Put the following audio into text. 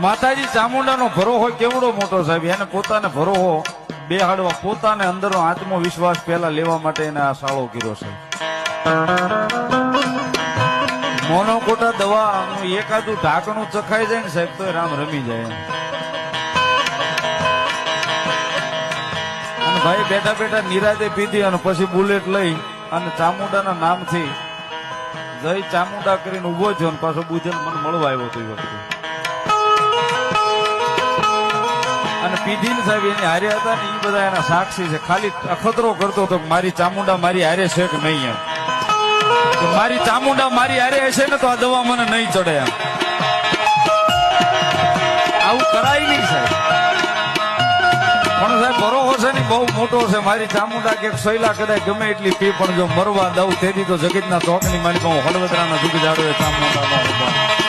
માતાજી ચામુંડાનો ભરોહો કેવડો મોટો સાહેબ, એને પોતાને ભરોહો બેહાડવા, પોતાને અંદરનો આત્મવિશ્વાસ પહેલા લેવા માટે એને આ સાળો કર્યો છે. મોનોકોટા દવાનું એકાદું ઢાંકણું ચખાઈ જાય ને સાહેબ તો રામ રમી જાય. અને ભાઈ બેઠા બેઠા નિરાતે પીધી અને પછી બુલેટ લઈ અને ચામુંડાના નામથી જય ચામુંડા કરીને ઉભો થયો અને પાછો બુજલ મને મળવા આવ્યો હતો એ વખતે. અને પીધી ને સાહેબ એની હારે હતા ને એ બધા એના સાક્ષી છે. ખાલી અખતરો કરતો હતો મારી ચામુંડા મારી હારે છે કે નહીં એમ, કે મારી ચામુંડા મારી હારે હશે ને તો આ દવા મને નહીં ચડે એમ. આવું કરાય નહીં સાહેબ. પણ સાહેબ ભરોસો છે ને બહુ મોટો છે. મારી ચામુંડા કે સૈલા કદાચ ગમે એટલી પી પણ જો મરવા દઉં તેથી તો જગતના ચોકની માલિક હું હળવદરાના દુઃખ જાડો ચામુંડા